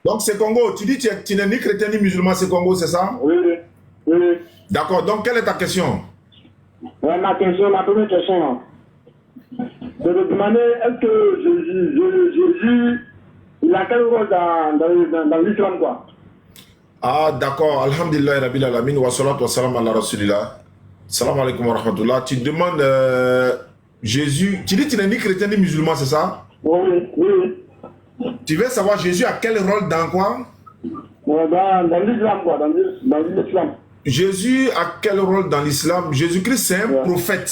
Donc c'est Congo. Tu dis que tu n'es ni chrétien ni musulman, c'est Congo, c'est ça? Oui, oui. Oui. D'accord. Donc quelle est ta question? Ouais, ma première question, là. Je me demandais, est-ce que Jésus, il a quel rôle dans l'islam, quoi? Ah, d'accord. Alhamdulillah, Rabbil Alamin, wa salatu wa salam ala Rasulillah. Salam alaikum wa rahmatullah. Tu demandes Jésus. Tu dis que tu n'es ni chrétien ni musulman, c'est ça? Oui, oui. Tu veux savoir Jésus a quel rôle dans quoi? Dans l'islam, quoi. Dans l'islam. Jésus a quel rôle dans l'islam? Jésus-Christ, c'est un prophète.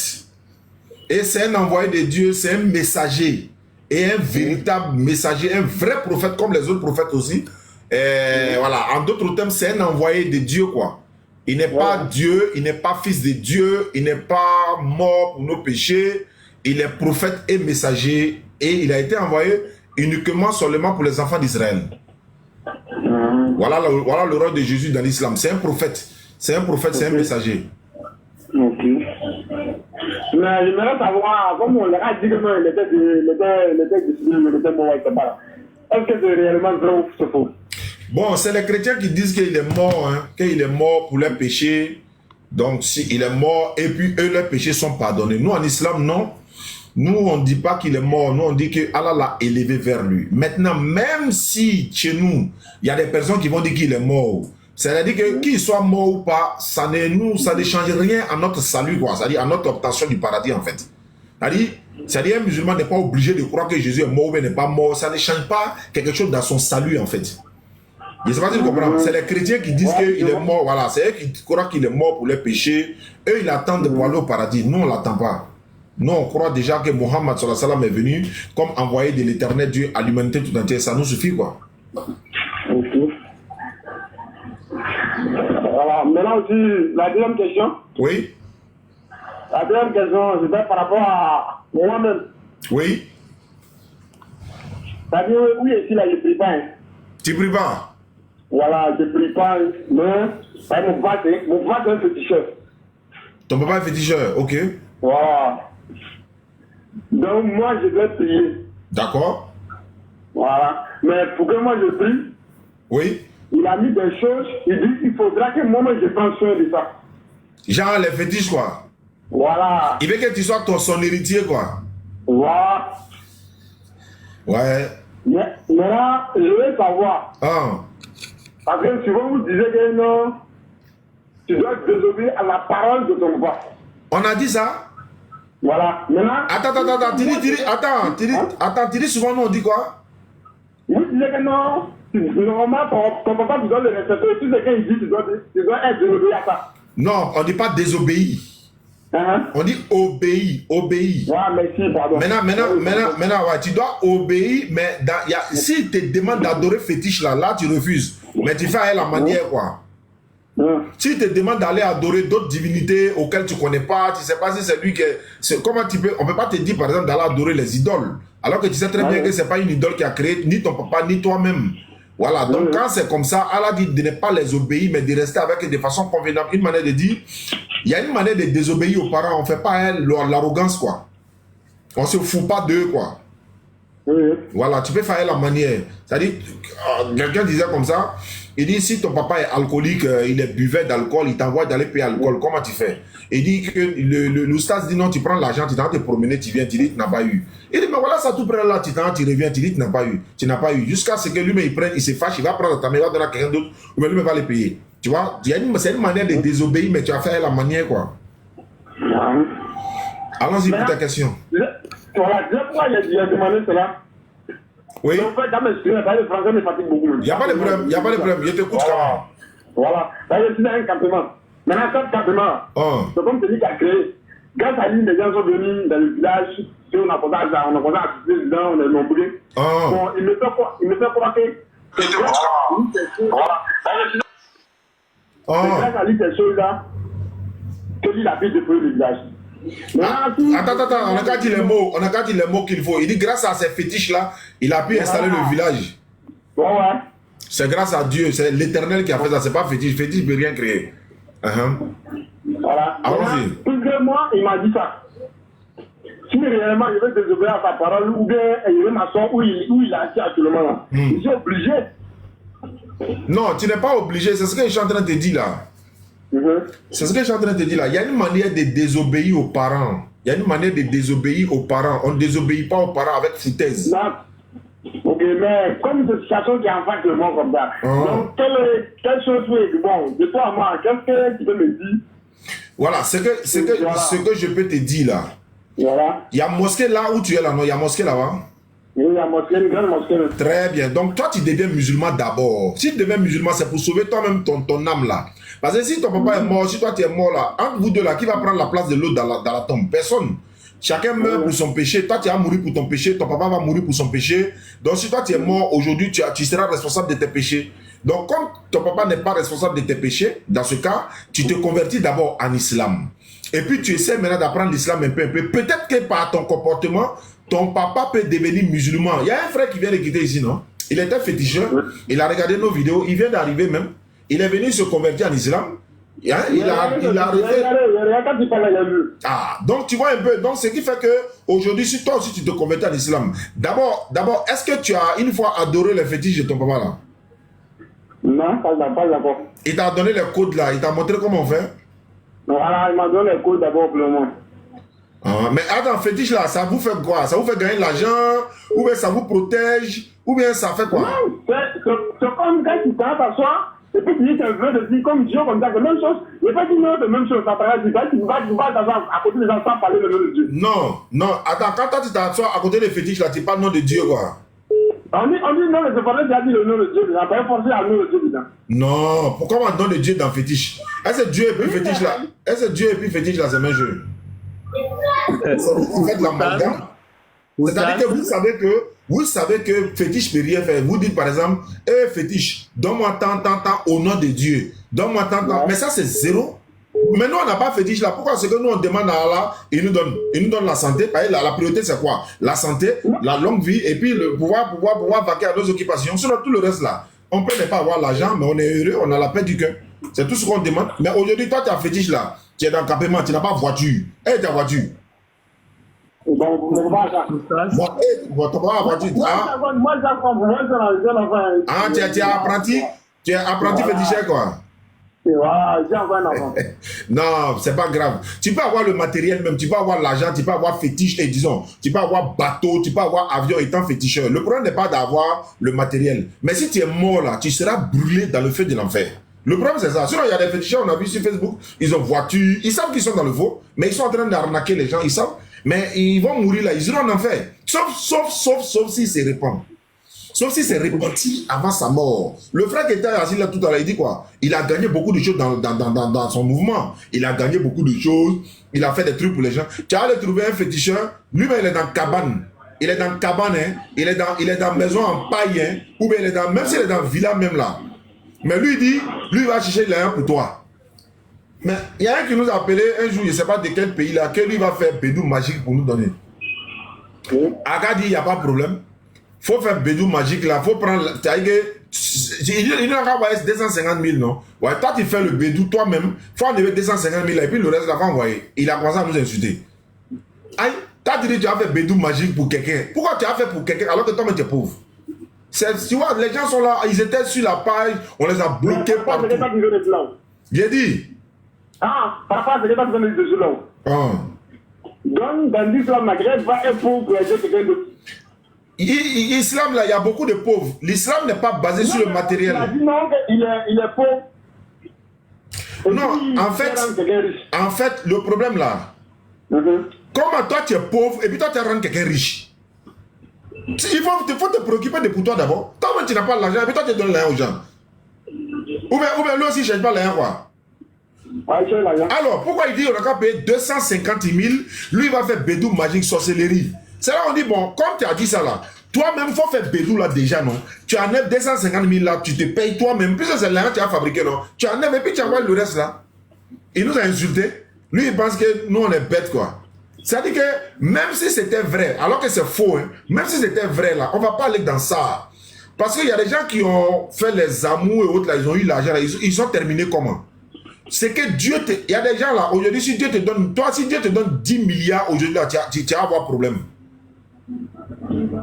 Et c'est un envoyé de Dieu, c'est un messager. Et un véritable messager, un vrai prophète comme les autres prophètes aussi. Voilà, en d'autres termes, c'est un envoyé de Dieu, quoi. Il n'est pas Dieu, il n'est pas fils de Dieu, il n'est pas mort pour nos péchés. Il est prophète et messager. Et il a été envoyé uniquement seulement pour les enfants d'Israël. Voilà le rôle de Jésus dans l'islam. C'est un prophète. C'est un prophète, c'est un messager. Ok. Mais j'aimerais savoir, comme on l'a dit que il était décidé, il était mort, etc. Est-ce que c'est réellement vrai ou c'est faux? Bon, c'est les chrétiens qui disent qu'il est mort, hein, qu'il est mort pour leurs péchés. Donc, s'il est mort, et puis eux, leurs péchés sont pardonnés. Nous, en islam, non. Nous, on ne dit pas qu'il est mort. Nous, on dit que Allah l'a élevé vers lui. Maintenant, même si chez nous, il y a des personnes qui vont dire qu'il est mort, c'est-à-dire que qu'il soit mort ou pas, ça ne change rien à notre salut, quoi. C'est-à-dire à notre obtention du paradis, en fait. C'est-à-dire un musulman n'est pas obligé de croire que Jésus est mort ou n'est pas mort. Ça ne change pas quelque chose dans son salut, en fait. Je ne sais pas si vous comprenez. C'est les chrétiens qui disent qu'il est mort. Voilà, c'est eux qui croient qu'il est mort pour les péchés. Eux, ils attendent pour aller au paradis. Nous, on ne l'attend pas. Nous, on croit déjà que Mohammed sallallahu alayhi wa sallam est venu comme envoyé de l'éternel Dieu à l'humanité tout entière. Ça nous suffit, quoi. Ok. Voilà. Maintenant aussi, la deuxième question. Oui. La deuxième question, c'était par rapport à moi-même. Oui. C'est-à-dire, oui, ici, là, je ne prie pas. Tu pries pas? Voilà, je ne prie pas, mais mon papa est un féticheur. Ton papa est féticheur, ok. Voilà. Donc, moi, je dois prier. D'accord. Voilà. Mais pour que moi, je prie, oui. Il a mis des choses, il dit qu'il faudra que moi, je prenne soin de ça. Genre les fétiches, quoi. Voilà. Il veut que tu sois son héritier, quoi. Voilà. Ouais. Mais là, je veux savoir. Parce que souvent, vous disiez que non, tu dois désobéir à la parole de ton papa. On a dit ça? Voilà. Maintenant. Attends, tu dis souvent, nous, on dit quoi? Vous disiez que non. Normalement, ton papa, tu dois le respecter. Tout ce qu'il dit, tu dois être désobéi à ça. Non, on ne dit pas désobéir. On dit obéir. Ouais, merci, pardon. Maintenant, ouais, tu dois obéir, mais s'il te demande d'adorer fétiche, là, tu refuses. Mais tu fais à la manière, quoi. S'il te demande d'aller adorer d'autres divinités auxquelles tu ne connais pas, tu ne sais pas si c'est lui qui est... Comment tu peux... On ne peut pas te dire, par exemple, d'aller adorer les idoles. Alors que tu sais très bien que ce n'est pas une idole qui a créé ni ton papa, ni toi-même. Voilà, donc quand c'est comme ça, Allah dit de ne pas les obéir, mais de rester avec eux de façon convenable. Une manière de dire, il y a une manière de désobéir aux parents, on ne fait pas l'arrogance, quoi. On ne se fout pas d'eux, quoi. Voilà, tu peux faire la manière. C'est-à-dire, quelqu'un disait comme ça, il dit, si ton papa est alcoolique, il est buveur d'alcool, il t'envoie d'aller payer l'alcool, comment tu fais? Il dit que le stade dit non, tu prends l'argent, tu t'en te promener, tu viens, tu dis, tu n'as pas eu. Il dit, mais voilà, ça tout près là, tu reviens, tu dis, tu n'as pas eu. Tu n'as pas eu. Jusqu'à ce que lui-même, il prenne, il se fâche, il va prendre ta main, il va donner à quelqu'un d'autre, ou lui-même va les payer. Tu vois, c'est une manière de désobéir, mais tu as fait la manière, quoi. Allons-y pour ta question. Voilà, pourquoi il a demandé cela? Oui. En fait, dans mes students, le français me fatigue beaucoup. Il n'y a pas de problème, je t'écoute quand même. Voilà, là je suis dans un campement. Maintenant, ce campement, c'est comme celui qui a créé. Grâce à lui, les gens sont venus dans le village, et on a commencé à assister dedans, on est nombreux. Bon, il me fait croire que c'est grâce à lui ces choses-là. C'est grâce à lui ces choses-là que lui a pu déployer le village. Attends, on a qu'à dire les mots qu'il faut. Il dit grâce à ces fétiches-là, il a pu installer le village. Ouais. C'est grâce à Dieu, c'est l'Éternel qui a fait ça, c'est pas fétiche. Fétiche ne peut rien créer. Voilà. Allons-y. Puisque moi, il m'a dit ça. Si réellement je veux désobéir à sa parole, ou bien il veut m'asseoir où il est assis actuellement là, je suis obligé Non, tu n'es pas obligé. C'est ce que je suis en train de te dire là. C'est ce que je suis en train de te dire là. Il y a une manière de désobéir aux parents. Il y a une manière de désobéir aux parents. On ne désobéit pas aux parents avec foutaise. Ok, mais comme une situation qui est en face de moi comme ça, donc quelle chose est bon, de toi à moi, qu'est-ce que tu peux me dire? Voilà, ce que je peux te dire là. Voilà. Il y a mosquée là où tu es là, non? Il y a mosquée là-bas? Oui, il y a mosquée, une grande mosquée. Très bien. Donc toi, tu deviens musulman d'abord. Si tu deviens musulman, c'est pour sauver toi-même ton âme là. Parce que si ton papa est mort, si toi tu es mort là, entre vous deux là, qui va prendre la place de l'autre dans la tombe? Personne. Chacun meurt pour son péché. Toi, tu vas mourir pour ton péché. Ton papa va mourir pour son péché. Donc, si toi, tu es mort aujourd'hui, tu seras responsable de tes péchés. Donc, comme ton papa n'est pas responsable de tes péchés, dans ce cas, tu te convertis d'abord en islam. Et puis, tu essaies maintenant d'apprendre l'islam un peu. Peut-être que par ton comportement, ton papa peut devenir musulman. Il y a un frère qui vient de quitter ici, non? Il était féticheur. Il a regardé nos vidéos. Il vient d'arriver même. Il est venu se convertir en islam. Il a arrêté. Ah, donc tu vois un peu. Donc ce qui fait que aujourd'hui, si toi aussi tu te convertis en islam, d'abord, est-ce que tu as une fois adoré les fétiches de ton papa là? Non, pas d'abord. Il t'a donné les codes là, il t'a montré comment on fait? Voilà, il m'a donné les codes d'abord pour le moment. Ah, mais attends, fétiche là, ça vous fait quoi? Ça vous fait gagner de l'argent? Ou bien ça vous protège? Ou bien ça fait quoi? Non, c'est comme quand tu t'assois. Et puis tu dis qu'un vœu de dire comme Dieu, comme ça, que même chose, il n'y a pas dit non, de même chose, ça paraît, tu vas à côté des gens sans parler le nom de Dieu. Non, attends, quand toi tu t'assois à côté des fétiches là, tu parles le nom de Dieu quoi? On dit non, mais c'est pas là, tu as dit le nom de Dieu, tu n'as pas forcé à le nom de Dieu dedans. Non, pourquoi on donne le Dieu dans fétiche? Est-ce que Dieu et puis fétiche là, est-ce que Dieu et puis fétiche là, c'est le même jeu? Vous faites l'amalgame. C'est-à-dire que vous savez que fétiche peut rien faire. Vous dites par exemple, fétiche, donne-moi tant au nom de Dieu. Donne-moi tant. Mais ça c'est zéro. Mais nous on n'a pas fétiche là. Pourquoi? C'est que nous on demande à Allah, il nous donne la santé. La priorité c'est quoi? La santé, la longue vie et puis le pouvoir vaquer à nos occupations. Sinon tout le reste là, on peut ne pas avoir l'argent, mais on est heureux, on a la paix du cœur. C'est tout ce qu'on demande. Mais aujourd'hui, toi tu as fétiche là, tu es dans le campement, tu n'as pas voiture. Ta voiture. Moi, tu es apprenti féticheur quoi. Non, c'est pas grave. Tu peux avoir le matériel même, tu peux avoir l'argent, tu peux avoir fétiche et disons, tu peux avoir bateau, tu peux avoir avion étant féticheur. Le problème n'est pas d'avoir le matériel. Mais si tu es mort là, tu seras brûlé dans le feu de l'enfer. Le problème c'est ça. Sinon il y a des féticheurs, on a vu sur Facebook, ils ont voiture, ils savent qu'ils sont dans le faux, mais ils sont en train d'arnaquer les gens, ils savent. Mais ils vont mourir là, ils iront en enfer. Sauf s'ils se répandent. Sauf s'ils se repentit avant sa mort. Le frère qui était assis là tout à l'heure, il dit quoi? Il a gagné beaucoup de choses dans son mouvement. Il a gagné beaucoup de choses. Il a fait des trucs pour les gens. Tu vas aller trouver un féticheur. Lui-même, il est dans cabane. Il est dans cabane, hein. Il est dans maison en paille, hein. Ou bien il est dans, même s'il est dans villa même là. Mais lui, il dit, lui, il va chercher l'argent pour toi. Mais il y a un qui nous a appelé un jour, je ne sais pas de quel pays là, que lui va faire bédou magique pour nous donner. Aga dit, il n'y a pas de problème. Il faut faire bédou magique là, il faut prendre. Il n'a qu'à envoyer 250 000, non? Ouais, toi, tu fais le bédou toi-même, il faut enlever 250 000 là, et puis le reste, là, va envoyer. Il a commencé à nous insulter. Aïe, toi, tu dis, tu as fait bédou magique pour quelqu'un. Pourquoi tu as fait pour quelqu'un alors que toi-même tu es pauvre? Tu vois, les gens sont là, ils étaient sur la page, on les a bloqués partout. J'ai dit. Ah, papa, c'est pas besoin de cela. Donc, dans l'islam, Maghreb va être pauvre pour aider quelqu'un d'autre. L'islam, là, il y a beaucoup de pauvres. L'islam n'est pas basé sur le matériel. Il a dit non, il est pauvre. Non, en fait, le problème là, comment toi tu es pauvre et puis toi tu rends quelqu'un riche? Il faut te préoccuper de pour toi d'abord. Toi, tu n'as pas l'argent et puis toi tu donnes l'argent aux gens. Ou bien lui aussi, il ne cherche pas l'argent quoi. Alors, pourquoi il dit on a qu'à payer 250 000, lui il va faire bédou magique, sorcellerie. C'est là on dit, bon, comme tu as dit ça là, toi-même, il faut faire bédou là déjà, non? Tu enlèves 250 000 là, tu te payes toi-même, puisque c'est l'argent que tu as fabriqué, non? Tu enlèves et puis tu envoies le reste là. Il nous a insulté. Lui, il pense que nous, on est bêtes, quoi. C'est-à-dire que même si c'était vrai, alors que c'est faux, hein, même si c'était vrai là, on ne va pas aller dans ça. Parce qu'il y a des gens qui ont fait les amours et autres là, ils ont eu l'argent là, ils sont terminés comment? C'est que Dieu te... Il y a des gens là, aujourd'hui, si Dieu te donne... Toi, si Dieu te donne 10 milliards aujourd'hui, là, tu vas avoir problème.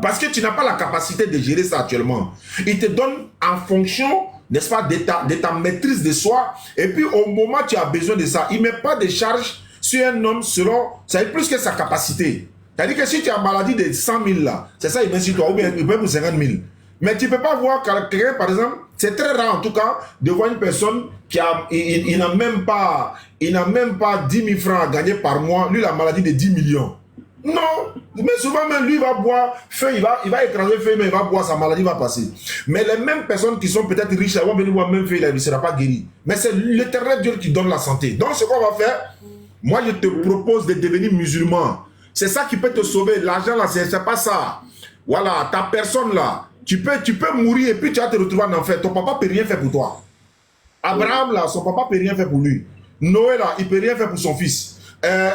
Parce que tu n'as pas la capacité de gérer ça actuellement. Il te donne en fonction n'est-ce pas, de ta maîtrise de soi. Et puis, au moment où tu as besoin de ça, il ne met pas de charge sur un homme selon, ça est plus que sa capacité. C'est-à-dire que si tu as une maladie de 100 000 là, c'est ça, il met sur toi, ou bien il peut pour 50 000. Mais tu ne peux pas voir quelqu'un, par exemple, c'est très rare en tout cas, de voir une personne qui a, il n'a même pas 10 000 francs à gagner par mois, lui, la maladie de 10 millions. Non, mais souvent même lui, il va boire, il va écraser feu, mais il va boire, sa maladie va passer. Mais les mêmes personnes qui sont peut-être riches, elles vont venir voir même feu, il ne sera pas guéri. Mais c'est l'Éternel Dieu qui donne la santé. Donc ce qu'on va faire, moi je te propose de devenir musulman. C'est ça qui peut te sauver. L'argent là, c'est pas ça. Voilà, ta personne là, tu peux mourir et puis tu vas te retrouver en enfer. Ton papa ne peut rien faire pour toi. Abraham là, son papa ne peut rien faire pour lui. Noé là, il ne peut rien faire pour son fils.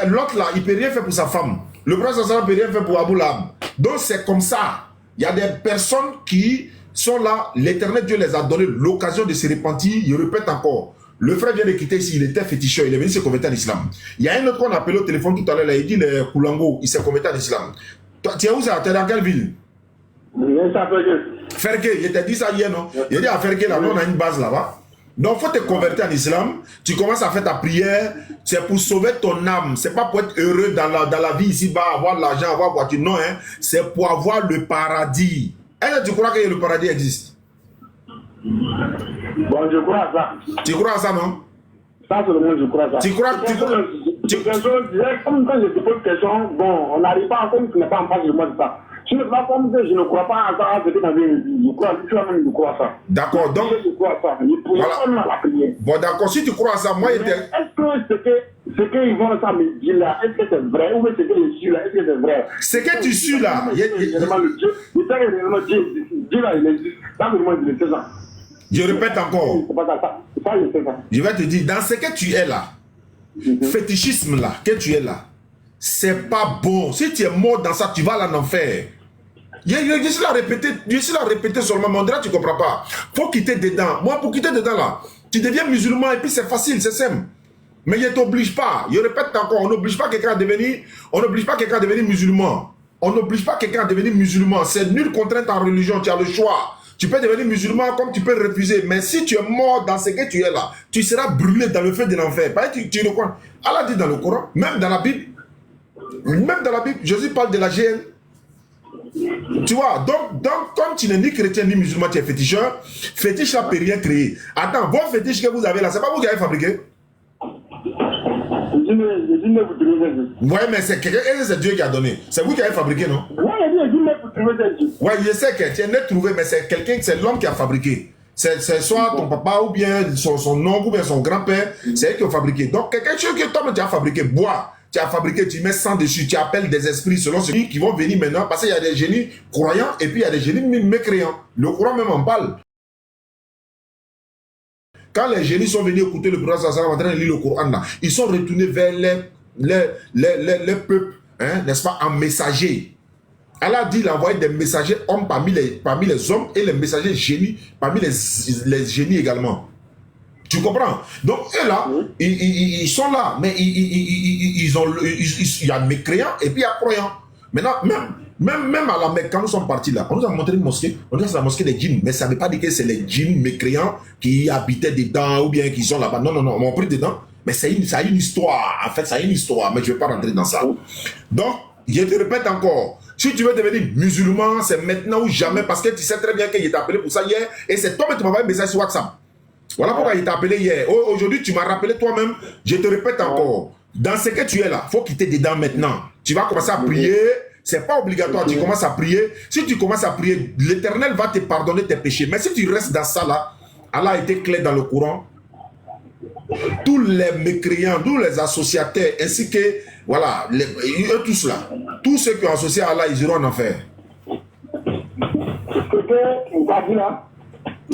L'autre là, il ne peut rien faire pour sa femme. Le prophète ne peut rien faire pour Abou Lahab. Donc c'est comme ça. Il y a des personnes qui sont là. L'Éternel Dieu les a donné l'occasion de se repentir. Je répète encore. Le frère vient de quitter ici, il était féticheur, il est venu se convertir en islam. Il y a un autre qu'on a appelé au téléphone tout à l'heure, il dit le Koulango, il s'est converti en islam. Tu es où ça? Tu es dans quelle ville? Fergué, il t'a dit ça hier, non? Il a dit à Fergué, là, on a une base là-bas. Donc, il faut te convertir en islam. Tu commences à faire ta prière. C'est pour sauver ton âme. C'est pas pour être heureux dans la vie ici-bas, avoir l'argent, avoir la voiture. Non, hein. C'est pour avoir le paradis. Est-ce que tu crois que le paradis existe? Bon, je crois à ça. Tu crois à ça, non? Ça, c'est le monde, je crois à ça. Tu crois comme quand je te pose question, bon, on n'arrive pas, comme tu n'es pas en face de moi de ça. Je ne sais pas comme que je ne crois pas à ça, c'est dans une vie. Je crois, toi-même, je crois à ça. D'accord, donc. Je crois à ça. Voilà. La prière. Bon, d'accord, si tu crois à ça, moi, il était. Est-ce que ce qu'ils vont ça me dire là, est-ce que c'est vrai? Ou est-ce que je suis là, est-ce que c'est vrai? Ce que tu suis là, Dieu là, il existe. Là, vraiment, il est ça. Je répète encore. Je vais te dire, dans ce que tu es là, fétichisme là, que tu es là, c'est pas bon. Si tu es mort dans ça, tu vas là en enfer. Je suis là à répéter seulement, mais on dirait que tu ne comprends pas. Faut quitter dedans. Moi, pour quitter dedans là, tu deviens musulman et puis c'est facile, c'est simple. Mais je ne t'oblige pas. Je répète encore, on n'oblige pas quelqu'un à devenir musulman. On n'oblige pas quelqu'un à devenir musulman. C'est nulle contrainte en religion, tu as le choix. Tu peux devenir musulman comme tu peux refuser. Mais si tu es mort dans ce que tu es là, tu seras brûlé dans le feu de l'enfer. Tu le crois. Allah dit dans le Coran, même dans la Bible, Jésus parle de la GN. Tu vois, donc comme tu n'es ni chrétien ni musulman, tu es féticheur, fétiche là peut rien créer. Attends, vos fétiches que vous avez là, c'est pas vous qui avez fabriqué? Ouais, mais c'est Dieu qui a donné. C'est vous qui avez fabriqué, non? Ouais, je sais que tu es trouvé, mais c'est quelqu'un, c'est l'homme qui a fabriqué. C'est soit ton papa ou bien son oncle ou bien son grand-père, c'est eux qui ont fabriqué. Donc, quelque chose que toi, tu as fabriqué, bois, tu as fabriqué, tu mets sang dessus, tu appelles des esprits selon ceux qui vont venir maintenant, parce qu'il y a des génies croyants et puis il y a des génies mécréants. Le Coran même en parle. Quand les génies sont venus écouter le prophète sallallahu en train de lire le Coran, là, ils sont retournés vers les peuples, hein, n'est-ce pas, en messager. Allah dit qu'il a envoyé des messagers hommes parmi les hommes et les messagers génies parmi les génies également. Tu comprends? Donc eux là, ils sont là, mais il y a mécréants et puis il y a croyants. Maintenant, même à la Mecque, quand nous sommes partis là, on nous a montré une mosquée, on dit que c'est la mosquée des djinns, mais ça ne veut pas dire que c'est les djinns mécréants qui habitaient dedans ou bien qui sont là-bas. Non, on m'a pris dedans, mais ça a une histoire. En fait, ça a une histoire, mais je ne vais pas rentrer dans ça. Donc, je te répète encore, si tu veux devenir musulman, c'est maintenant ou jamais, parce que tu sais très bien qu'il t'a appelé pour ça hier, et c'est toi-même qui m'as envoyé un message sur WhatsApp. Voilà pourquoi il t'a appelé hier. Aujourd'hui, tu m'as rappelé toi-même, je te répète encore, dans ce que tu es là, il faut quitter dedans maintenant. Tu vas commencer à prier, c'est pas obligatoire, tu commences à prier. Si tu commences à prier, l'Éternel va te pardonner tes péchés. Mais si tu restes dans ça là, Allah a été clair dans le Coran. Tous les mécréants, tous les associateurs, ainsi que, voilà, eux tous là, tous ceux qui ont associé à Allah, ils iront en enfer.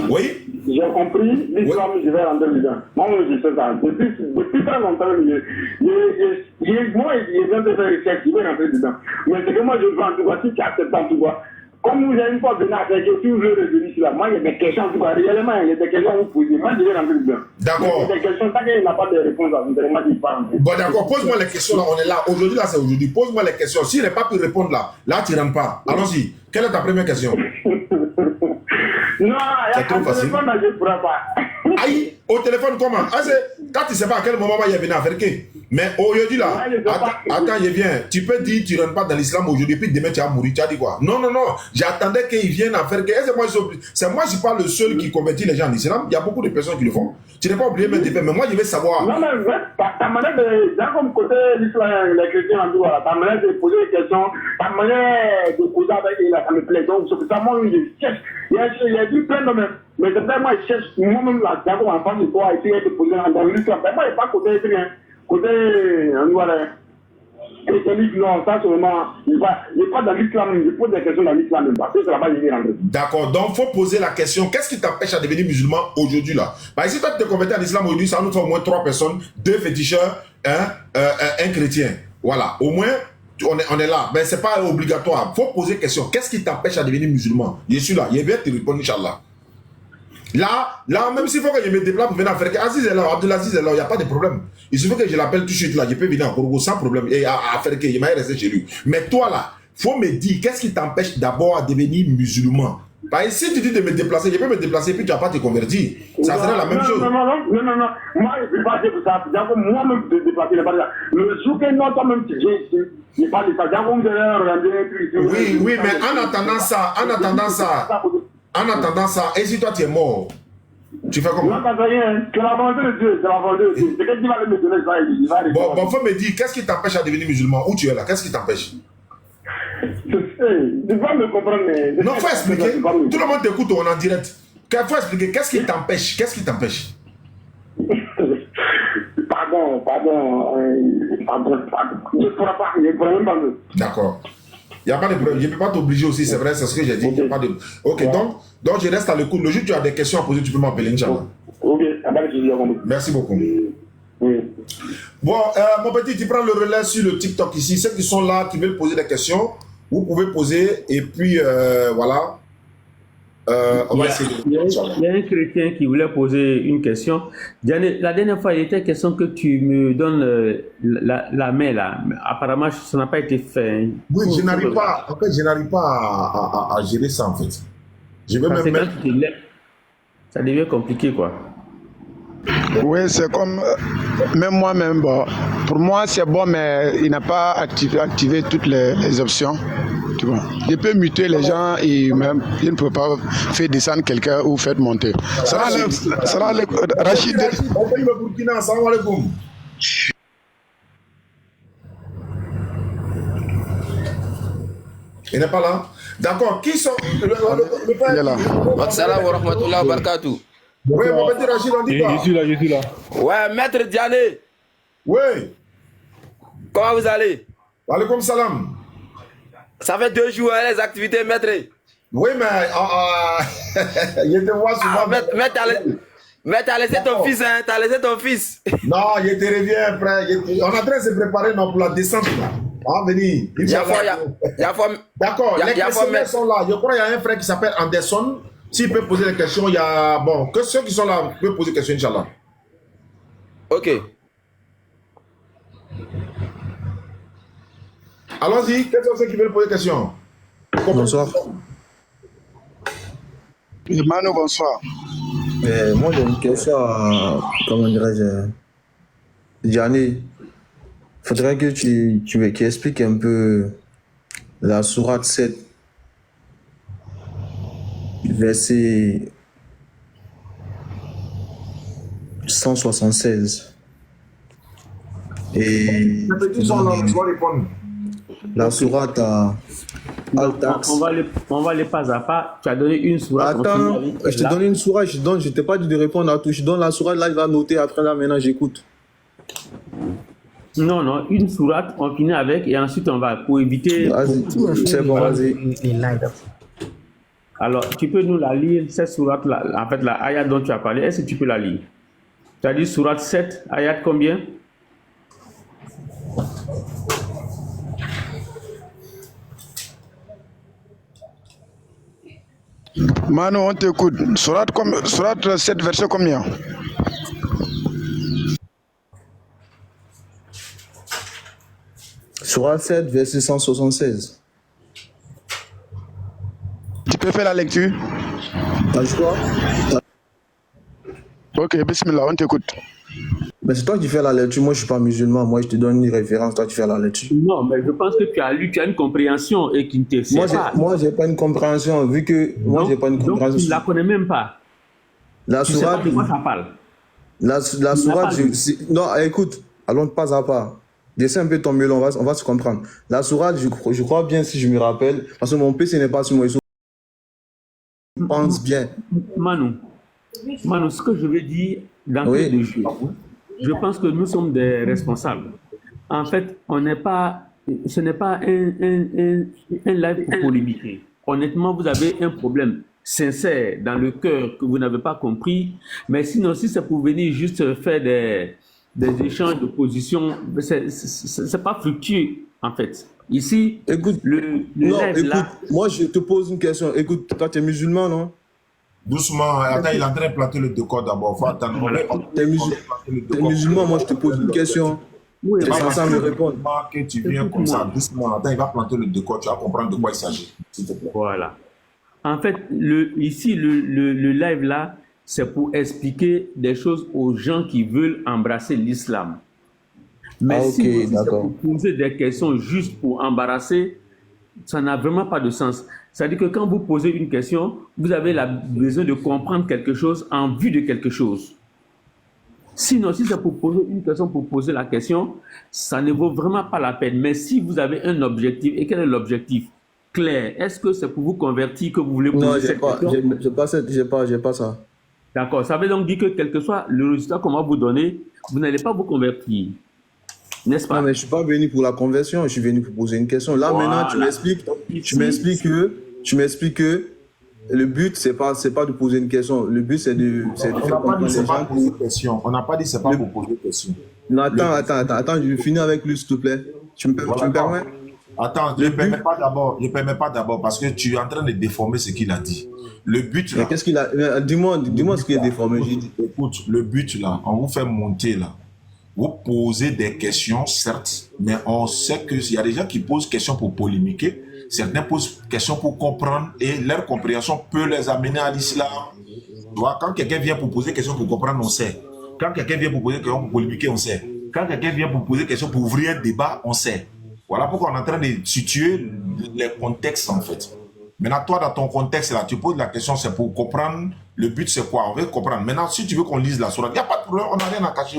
Oui. J'ai compris, l'islam, je vais rentrer dedans. Moi, je sais ça. Depuis très longtemps, moi, je viens de faire recherche, je vais rentrer dedans. Mais c'est que moi, je veux en tout cas, si tu acceptes en tout cas, comme vous avez une fois venu à faire que si vous voulez revenir ici là, moi, il y a des questions, en tout cas, réellement, il y a des questions à vous poser. Moi, je vais rentrer dedans. D'accord. Il y a des questions, tant qu'il n'y a pas de réponse à vous, moi, je ne vais pas rentrer. Bon, d'accord, pose-moi les questions là, on est là. Aujourd'hui, là, c'est aujourd'hui. Pose-moi les questions. S'il n'est pas pu répondre là, tu ne rentres pas. Allons-y. Quelle est ta première question? Non, c'est trop facile. Aïe, au téléphone comment? Quand tu ne sais pas à quel moment il vient à faire que. Mais aujourd'hui là, attends, il vient. Tu peux dire tu ne rentres pas dans l'islam aujourd'hui, puis demain tu vas mourir. Tu as dit quoi? Non, j'attendais qu'il vienne à faire que. C'est moi, je ne suis pas le seul qui convertit les gens en islam. Il y a beaucoup de personnes qui le font. Tu n'es pas obligé de faire, mais moi je vais savoir. Non, mais ta manière de. Dans comme côté l'islam, les chrétiens en tout, ta manière de poser des questions, ta manière de causer avec eux, ça me plaît. Donc, c'est pour ça, moi, je cherche. Il y a dit plein de même. Mais c'est vraiment, je cherche moi-même là, d'abord en face de toi, essayer de poser dans l'islam. Mais moi, il n'y a pas côté rien. Côté, chrétianisme, non, ça c'est vraiment. Il n'est pas dans l'islam, je pose des questions dans l'islam, parce que c'est là-bas, il est rentré. D'accord, donc il faut poser la question, qu'est-ce qui t'empêche à devenir musulman aujourd'hui là? Bah, si toi tu te convertis à l'islam aujourd'hui, ça nous fait au moins 3 personnes, 2 féticheurs, un chrétien. Voilà, au moins. On est là, mais ce n'est pas obligatoire. Il faut poser question. Qu'est-ce qui t'empêche à devenir musulman? Je suis là, je vais te répondre, Inch'Allah. Là, même s'il faut que je me déplace pour venir à faire Aziz est là, Abdelaziz est là, il n'y a pas de problème. Il suffit que je l'appelle tout de suite là, je peux venir en Congo sans problème et à faire que je vais rester chez lui. Mais toi là, il faut me dire, qu'est-ce qui t'empêche d'abord à devenir musulman? Parce que si tu dis de me déplacer, je peux me déplacer puis tu ne vas pas te convertir. Ça serait la même chose. Non. Moi, je ne vais pas dire ça. Moi-même, je me déplacer, le jour que non, toi-même, tu viens ici, pas de ça. Oui, mais en attendant ça, et si toi tu es mort, tu fais comment? Non, c'est la volonté de Dieu, c'est la volonté de Dieu. C'est que tu vas me donner ça, il va aller. Bon, faut me dire, qu'est-ce qui t'empêche à devenir musulman? Où tu es là? Qu'est-ce qui t'empêche? Tu vas me comprendre, mais... Non, faut expliquer. Tout le monde t'écoute, on est en direct. Il faut expliquer, qu'est-ce qui t'empêche? Qu'est-ce qui t'empêche? Pardon. Je ne pourrais même pas me... D'accord. Il n'y a pas de problème. Je ne peux pas t'obliger aussi, c'est vrai, c'est ce que j'ai dit. Okay. Pas de... Ok, donc je reste à l'écoute. Le jour où tu as des questions à poser, tu peux m'appeler, Inch'Allah. Ok, merci beaucoup. Oui. Bon, mon petit, tu prends le relais sur le TikTok ici. Ceux qui sont là, qui veulent poser des questions, vous pouvez poser. Et puis, voilà. On va essayer de... Il y a un chrétien qui voulait poser une question. La dernière fois, il était question que tu me donnes la main là. Apparemment, ça n'a pas été fait. Oui, je n'arrive pas. En fait, je n'arrive pas à gérer ça en fait. Je vais même mettre... Ça devient compliqué quoi. Oui, c'est comme même moi-même. Bon, pour moi, c'est bon, mais il n'a pas activé toutes les options. Tu vois. Je peux muter les gens et même je ne peux pas faire descendre quelqu'un ou faire monter. Salam alaikum, Rachid. Il n'est pas là. D'accord. Qui sont il est là. Salam wa rahmatullahi wa barakatuh. Oui, mon petit Rachid, on dit quoi? Je suis là. Ouais, maître Diané. Oui. Comment vous allez? Wa alaikum salam. Ça fait 2 jours, hein, les activités, maître. Oui, mais je te vois souvent. Mais t'as laissé ton fils, hein? T'as laissé ton fils. Non, je te reviens après. On est en train de se préparer pour la descente. Ah, venez. D'accord, les questions sont là. Je crois qu'il y a un frère qui s'appelle Anderson. S'il peut poser des questions, il y a... Bon, que ceux qui sont là peuvent poser des questions, Inch'Allah. Ok. Allons-y. Quels sont ceux qui veulent poser des questions? Bonsoir. Manu, bonsoir. Moi, j'ai une question à... Comment dirais-je? Diané, il faudrait que tu expliques un peu la sourate 7. Verset 176. Et la sourate à Al-Tax. On va les pas à pas. Tu as donné une sourate. Attends, je te donne une sourate. Je t'ai pas dit de répondre à tout. Je donne la sourate, là, il va noter. Après, là, maintenant, j'écoute. Non, une sourate, on finit avec et ensuite on va pour éviter. C'est bon, vas-y. Alors, tu peux nous la lire, cette sourate-là, en fait, la ayat dont tu as parlé, est-ce que tu peux la lire? Tu as dit sourate 7, ayat combien? Manu, on t'écoute. Sourate 7, verset combien? Sourate 7, verset 176. peux faire la lecture? T'as dit quoi? Ok, bismillah, on t'écoute. Mais c'est toi qui fais la lecture, moi je suis pas musulman, moi je te donne une référence, toi tu fais la lecture. Non, mais je pense que tu as lu, tu as une compréhension et qui ne te sert pas. Moi j'ai pas une compréhension, vu que moi j'ai pas une compréhension. Donc tu ne la connais même pas. La Tu sais sourate, pas de quoi ça parle. la sourate, non, écoute, allons pas à pas. Descends un peu ton melon, on va se comprendre. La sourate, je crois bien si je me rappelle, parce que mon PC n'est pas sur moi, je pense bien. Manu, ce que je veux dire d'entrée de jeu, je pense que nous sommes des responsables. En fait, ce n'est pas un live pour polémiquer. Honnêtement, vous avez un problème sincère dans le cœur que vous n'avez pas compris. Mais sinon, si c'est pour venir juste faire des échanges de positions, c'est pas fructueux, en fait. Ici, écoute, le live là... moi je te pose une question. Écoute, toi tu es musulman, non? Doucement, attends, il est en train de planter le décor d'abord. Faut attendre. T'es musulman, moi je te pose une question. Oui, tu es censé me répondre. Que tu viens comme ça, doucement. Attends, il va planter le décor, tu vas comprendre de quoi il s'agit, s'il te plaît. Voilà. En fait, ici, le live là, c'est pour expliquer des choses aux gens qui veulent embrasser l'islam. Mais si c'est pour poser des questions juste pour embarrasser, ça n'a vraiment pas de sens. C'est-à-dire que quand vous posez une question, vous avez besoin de comprendre quelque chose en vue de quelque chose. Sinon, si c'est pour poser une question, pour poser la question, ça ne vaut vraiment pas la peine. Mais si vous avez un objectif, et quel est l'objectif clair? Est-ce que c'est pour vous convertir que vous voulez poser cette question? J'ai pas ça. D'accord. Ça veut donc dire que quel que soit le résultat qu'on va vous donner, vous n'allez pas vous convertir. N'est-ce pas? Non, mais je ne suis pas venu pour la conversion, je suis venu pour poser une question. Là, maintenant, tu m'expliques que le but, c'est pas de poser une question. Le but, c'est de faire comprendre les gens. On n'a pas dit c'est pas pour poser une question. Non, attends, je vais finir avec lui, s'il te plaît. Tu me permets? Attends, je ne permets pas d'abord parce que tu es en train de déformer ce qu'il a dit. Le but là. Qu'est-ce qu'il a? Dis-moi ce qu'il a déformé. Écoute, le but là, on vous fait monter là. Vous posez des questions, certes, mais on sait qu'il y a des gens qui posent questions pour polémiquer. Certains posent questions pour comprendre et leur compréhension peut les amener à l'islam. Quand quelqu'un vient pour poser des questions pour comprendre, on sait. Quand quelqu'un vient pour poser des questions pour polémiquer, on sait. Quand quelqu'un vient pour poser des questions pour ouvrir un débat, on sait. Voilà pourquoi on est en train de situer les contextes en fait. Maintenant, toi, dans ton contexte, là, tu poses la question, c'est pour comprendre. Le but, c'est quoi? On veut comprendre. Maintenant, si tu veux qu'on lise la sourate, il n'y a pas de problème, on n'a rien à cacher.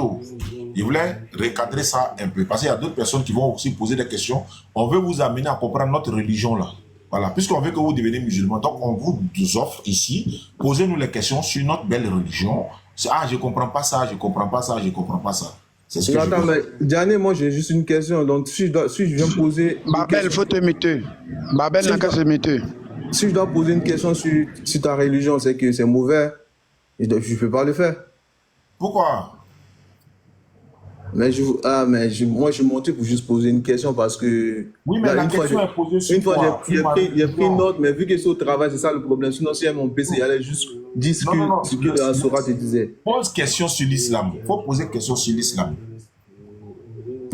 Il voulait recadrer ça un peu. Parce qu'il y a d'autres personnes qui vont aussi poser des questions. On veut vous amener à comprendre notre religion, là. Voilà. Puisqu'on veut que vous deveniez musulmans. Donc, on vous offre ici, posez-nous les questions sur notre belle religion. Ah, je ne comprends pas ça, je ne comprends pas ça, je ne comprends pas ça. C'est ce que attends, mais Diane, moi, j'ai juste une question. Donc, si je viens poser... Babel, il faut te muter. Babel n'a qu'à se muter. Si je dois poser une question sur ta religion, c'est que c'est mauvais, je ne peux pas le faire. Pourquoi? Moi, je suis monté pour juste poser une question parce que... Oui, mais la question est posée sur une fois, j'ai pris une note, mais vu que c'est au travail, c'est ça le problème. Sinon, si mon PC, il allait juste dire ce que la sourate disait. Pose question sur l'islam. Il faut poser question sur l'islam.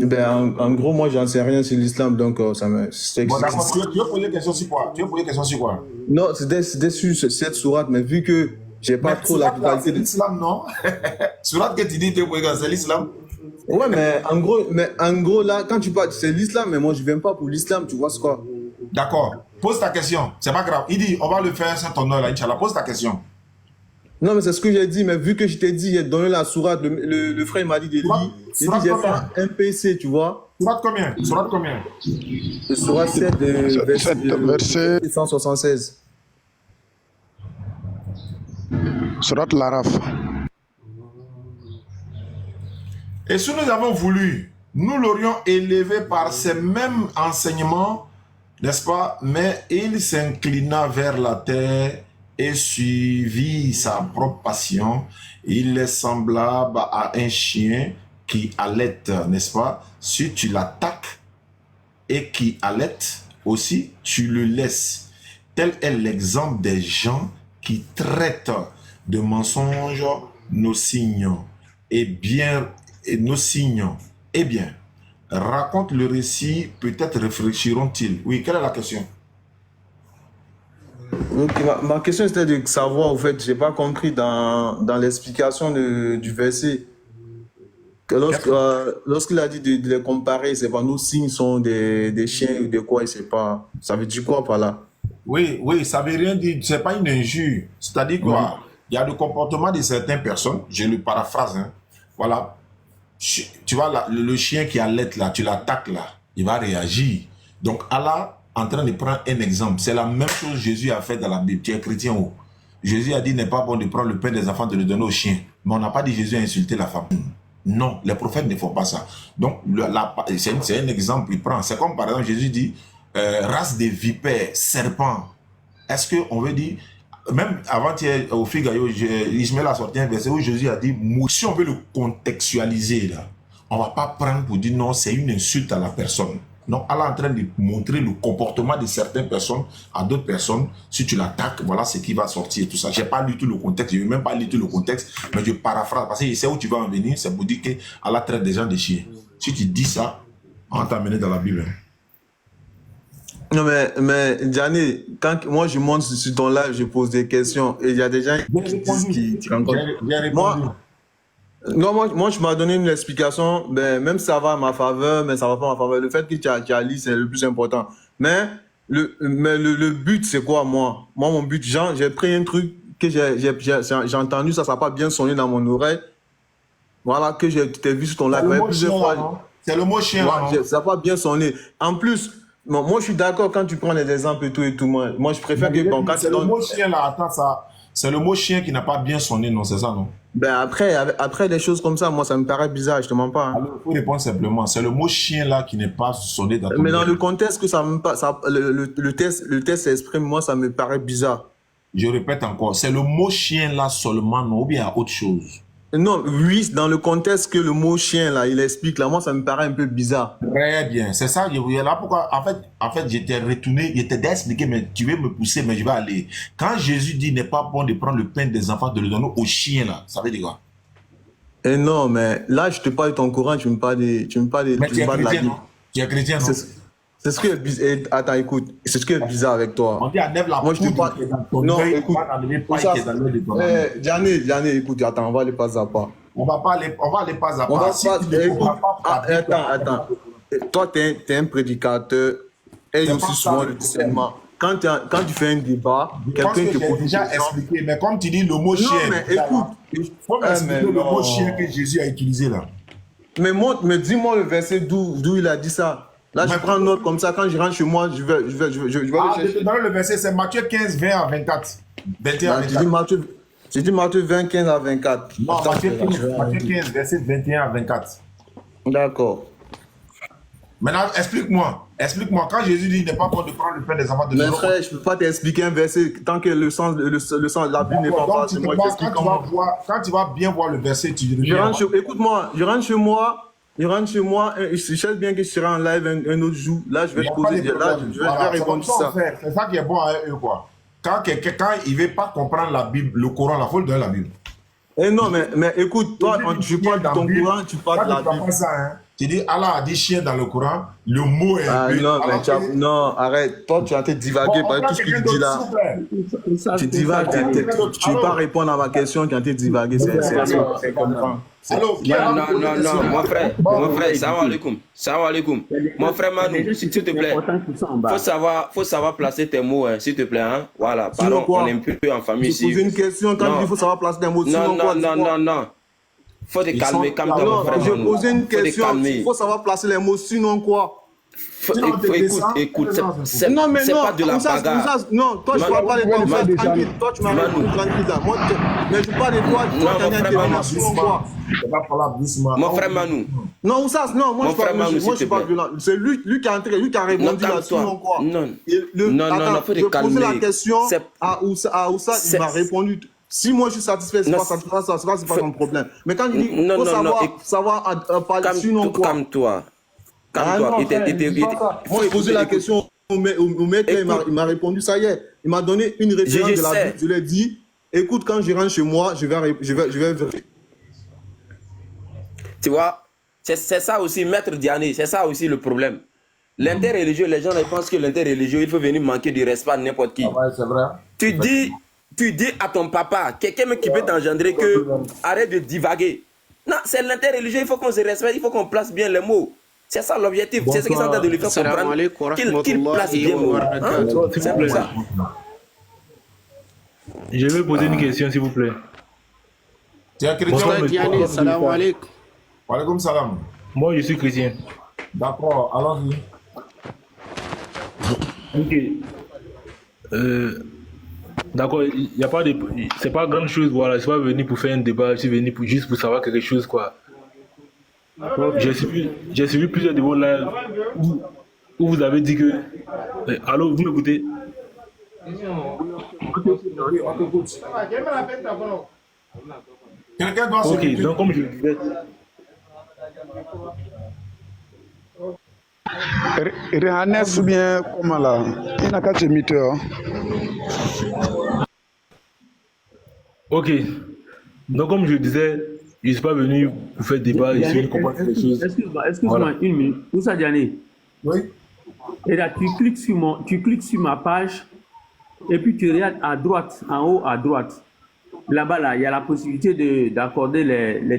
Ben, en gros, moi, j'en sais rien sur l'islam, donc ça me... Bon, d'accord, tu veux poser question sur quoi? Non, c'était sur cette sourate, mais vu que j'ai pas trop la totalité de l'islam, non? Sourate que tu dis, c'est l'islam? Ouais, mais en gros, là, quand tu parles, c'est l'islam, mais moi, je viens pas pour l'islam, tu vois ce quoi? D'accord. Pose ta question. C'est pas grave. Il dit, on va le faire sans ton honneur, là, Inch'Allah. Pose ta question. Non, mais c'est ce que j'ai dit, mais vu que je t'ai dit, j'ai donné la sourate, le frère m'a dit de lire. J'ai fait un PC, tu vois. Sourate combien? Le sourate 7 verset 176. Sourate l'Araf. Et si nous avons voulu, nous l'aurions élevé par ces mêmes enseignements, n'est-ce pas? Mais il s'inclina vers la terre et suivit sa propre passion. Il est semblable à un chien qui allaite, n'est-ce pas? Si tu l'attaques et qui allaite aussi, tu le laisses. Tel est l'exemple des gens qui traitent de mensonges nos signes. Eh bien, raconte le récit, peut-être réfléchiront-ils. Oui, quelle est la question? Ok, ma question c'était de savoir, en fait, j'ai pas compris dans l'explication du verset. Que lorsqu'il a dit de les comparer, c'est pas nos signes sont des chiens ou de quoi, il sait pas. Ça veut dire quoi par là? Oui, ça veut rien dire. C'est pas une injure. C'est-à-dire quoi? Il y a le comportement de certaines personnes, je le paraphrase, hein. Voilà. Tu vois, le chien qui allait là, tu l'attaques là, il va réagir. Donc Allah en train de prendre un exemple. C'est la même chose que Jésus a fait dans la Bible. Tu es chrétien où? Jésus a dit n'est pas bon de prendre le pain des enfants de le donner aux chiens. Mais on n'a pas dit Jésus a insulté la femme. Non, les prophètes ne font pas ça. Donc c'est un exemple qu'il prend. C'est comme par exemple Jésus dit race de vipères, serpents. Est-ce qu'on veut dire, même avant-hier au Figayo, Ismaël a sorti un verset où Jésus a dit, si on veut le contextualiser là, on ne va pas prendre pour dire non, c'est une insulte à la personne. Non, Allah est en train de montrer le comportement de certaines personnes à d'autres personnes. Si tu l'attaques, voilà ce qui va sortir, tout ça. Je n'ai pas lu tout le contexte, je n'ai même pas lu tout le contexte, mais je paraphrase parce que je sais où tu vas en venir, c'est pour dire qu'Allah traite des gens de chiens. Si tu dis ça, on va t'amener dans la Bible. Non, mais Gianni, quand moi je monte sur ton live, je pose des questions et il y a des gens qui disent qui rencontrent. Moi, je m'as donné une explication, ben, même ça va à ma faveur, mais ça va pas à ma faveur. Le fait que tu as lu, c'est le plus important. Mais le but, c'est quoi, moi? Moi, mon but, j'ai pris un truc que j'ai entendu, ça n'a pas bien sonné dans mon oreille. Voilà, que t'ai vu sur ton live. C'est le mot chien. Ça n'a pas bien sonné. En plus, moi, je suis d'accord quand tu prends les exemples et tout. Moi, je préfère que... Bon, c'est le mot chien, là, attends, ça... C'est le mot chien qui n'a pas bien sonné, non? C'est ça, non? Ben après des choses comme ça, moi, ça me paraît bizarre, je te mens pas. Hein. Alors, il faut répondre simplement. C'est le mot chien, là, qui n'est pas sonné dans ton... Mais dans le contexte que le test s'exprime, moi, ça me paraît bizarre. Je répète encore, c'est le mot chien, là, seulement, non? Ou bien autre chose? Non, oui, dans le contexte que le mot chien, là, il explique, là, moi, ça me paraît un peu bizarre. Très bien, c'est ça, là, pourquoi, en fait, j'étais retourné, j'étais d'expliquer, mais tu veux me pousser, mais je vais aller. Quand Jésus dit n'est pas bon de prendre le pain des enfants, de le donner aux chiens, là, ça veut dire quoi? Et non, mais là, je te parle de ton Coran, tu me parles de mais tu es chrétien, non? Tu es chrétien, non? C'est ce qui est bizarre. Attends, écoute, c'est ce qui est bizarre avec toi. On dit à Neb la moi, je te parle. Non, écoute. Gianni, écoute, attends, on va aller pas à pas. On va aller pas à pas. Attends. Toi, tu es un prédicateur et il y a aussi souvent le discernement. Quand tu fais un débat, quelqu'un te pose déjà expliqué, mais comme tu dis le mot chien. Non, mais écoute. Il faut m'expliquer le mot chien que Jésus a utilisé là. Mais dis-moi le verset d'où il a dit ça. Là, je prends note comme ça, quand je rentre chez moi, je vais le chercher. Dans le verset, c'est Matthieu 15, 20 à 24. 21 à 24. J'ai dit Matthieu 20, 15 à 24. Non, Matthieu 15, verset 21 à 24. D'accord. Maintenant, explique-moi, quand Jésus dit n'est pas bon de prendre le pain des enfants de Mes frères, je ne peux pas t'expliquer un verset tant que le sens de la Bible n'est pas passé. Quand tu vas bien voir le verset, tu dis... Écoute-moi, je rentre chez moi, je cherche bien que je serai en live un autre jour. Là, je vais te poser, je vais répondre ça. C'est ça qui est bon à eux, quoi. Quand quelqu'un il ne veut pas comprendre la Bible, le Coran, il faut lui donner la Bible. Eh non, mais écoute, toi, tu parles de ton Coran, tu parles de la Bible. Tu dis, Allah a dit chien dans le Coran, le mot est... non, arrête. Toi, tu es en train de divaguer par tout ce que tu dis là. Tu divagues, tu ne veux pas répondre à ma question, tu es en train de divaguer. C'est comme ça. Non, mon frère, salam alaikum. Mon frère Manu, s'il te plaît, faut savoir placer tes mots, s'il te plaît. Hein? Voilà, pardon, on est plus en famille ici. Je pose une question, quand il faut savoir placer tes mots, non. Faut te calmer, calme-toi, mon frère. Je posais une question, il faut savoir placer les mots, sinon quoi? Écoute, c'est pas de la bagarre. Non, toi, je ne parle pas de toi, tranquille. Toi, tu m'as répondu tranquille là. Mais je parle de toi, tu as une intervention, quoi. Mon frère Manu. Non, Oussas, non, moi, je suis pas violent. C'est lui qui a répondu là, sinon quoi. Non, faut te calmer. Je posais la question à Oussas, il m'a répondu. Si moi je suis satisfait, c'est pas ton problème. Mais quand il dit, il faut savoir parler, sinon quoi. Calme-toi. Moi, j'ai posé la question au mec, il m'a répondu, ça y est. Il m'a donné une référence de la Bible. Je lui ai dit, écoute, quand je rentre chez moi, je vais. Tu vois, c'est ça aussi, Maître Diané, c'est ça aussi le problème. L'interreligieux, les gens ils pensent que l'interreligieux, il faut venir manquer du respect à n'importe qui. Ah ouais, c'est vrai. Tu dis à ton papa, quelqu'un qui peut t'engendrer que arrête de divaguer. Non, c'est l'interreligieux, il faut qu'on se respecte, il faut qu'on place bien les mots. C'est ça l'objectif, c'est ce qu'ils sont en train de lui faire comprendre. Qu'il place bien les mots. C'est pour ça. Je vais poser une question, s'il vous plaît. Tu es chrétien? Salam alaikum. Wa alaikum salam. Moi, je suis chrétien. D'accord, allons-y. Ok. D'accord, il y a pas de, c'est pas grande chose, voilà. Je suis pas venu pour faire un débat, je suis venu juste pour savoir quelque chose, quoi. J'ai suivi plusieurs de vos lives où vous avez dit que. Allô, vous m'écoutez? Quelqu'un doit se Ok, donc comme je le disais. Rehanes ou bien comment là? Il n'a qu'à te mythe. Ok, donc comme je le disais, je ne suis pas venu pour faire débat, je suis venu comprendre quelque chose. Excuse-moi une minute. Moussa Diané. Oui. Et là, tu cliques sur ma page et puis tu regardes à droite, en haut à droite. Là-bas, là, il y a la possibilité d'accorder les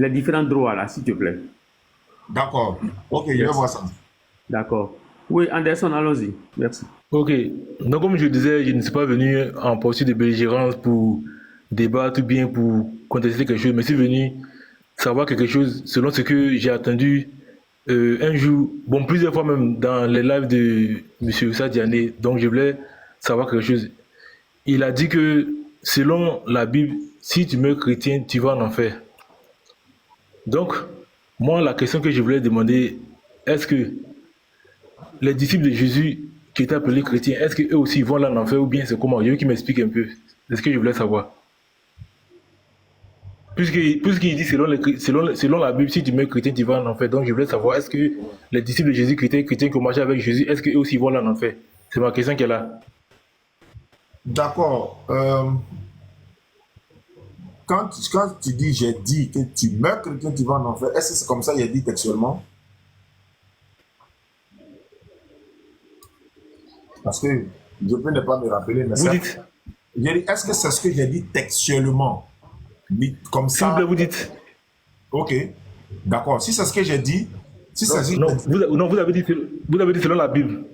différents droits, là, s'il te plaît. D'accord. Ok, je vais voir ça. D'accord. Oui, Anderson, allons-y. Merci. Ok, donc comme je le disais, je ne suis pas venu en posture de belligérance pour débattre ou bien pour contester quelque chose, mais je suis venu savoir quelque chose selon ce que j'ai attendu un jour, bon, plusieurs fois même dans les lives de M. Issa Diané. Donc je voulais savoir quelque chose. Il a dit que selon la Bible, si tu meurs chrétien, tu vas en enfer. Donc, moi, la question que je voulais demander, est-ce que les disciples de Jésus qui étaient appelés chrétiens, est-ce qu'eux aussi vont là en enfer ou bien c'est comment? Je veux qu'il m'explique un peu. C'est ce que je voulais savoir. Puisqu'il dit selon la Bible, si tu meurs chrétien, tu vas en enfer. Donc je voulais savoir, est-ce que les disciples de Jésus qui étaient chrétiens qui ont marché avec Jésus, est-ce qu'eux aussi vont là en enfer? C'est ma question qui est là. D'accord. Quand tu dis j'ai dit que tu meurs chrétien, tu vas en enfer, est-ce que c'est comme ça qu'il a dit textuellement? Parce que je peux ne pas me rappeler, mais vous dites. J'ai dit, est-ce que c'est ce que j'ai dit textuellement? Comme ça. S'il vous plaît, vous dites. Ok. D'accord. Si c'est ce que j'ai dit. Si vous avez dit selon la Bible.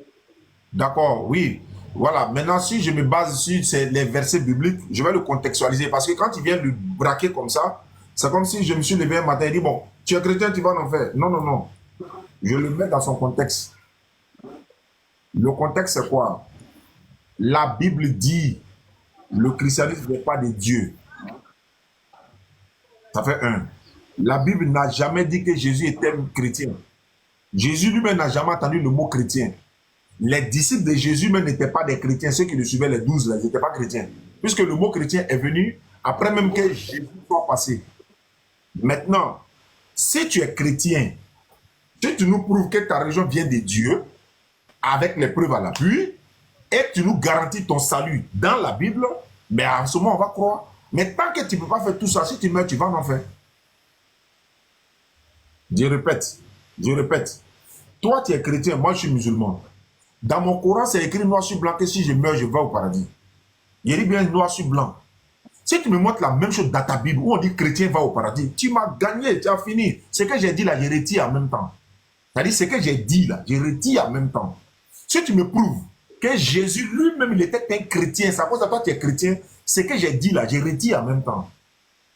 D'accord, oui. Voilà. Maintenant, si je me base sur les versets bibliques, je vais le contextualiser. Parce que quand il vient le braquer comme ça, c'est comme si je me suis levé un matin et dit, bon, tu es chrétien, tu vas en enfer. Non, non, non. Je le mets dans son contexte. Le contexte, c'est quoi? La Bible dit, le christianisme n'est pas de Dieu. Ça fait un. La Bible n'a jamais dit que Jésus était chrétien. Jésus lui-même n'a jamais entendu le mot chrétien. Les disciples de Jésus même n'étaient pas des chrétiens. Ceux qui le suivaient, les 12, ils n'étaient pas chrétiens. Puisque le mot chrétien est venu après même que Jésus soit passé. Maintenant, si tu es chrétien, si tu nous prouves que ta religion vient de Dieu, avec les preuves à l'appui, et tu nous garantis ton salut dans la Bible, mais à ce moment, on va croire. Mais tant que tu ne peux pas faire tout ça, si tu meurs, tu vas en enfer. Je répète. Toi, tu es chrétien, moi, je suis musulman. Dans mon Coran, c'est écrit noir sur blanc que si je meurs, je vais au paradis. Il dit bien noir sur blanc. Si tu me montres la même chose dans ta Bible, où on dit chrétien va au paradis, tu m'as gagné, tu as fini. Ce que j'ai dit là, je retire en même temps. C'est-à-dire, ce que j'ai dit là, je retire en même temps. Si tu me prouves que Jésus lui-même, il était un chrétien, ça cause à toi tu es chrétien, ce que j'ai dit là, je retire en même temps.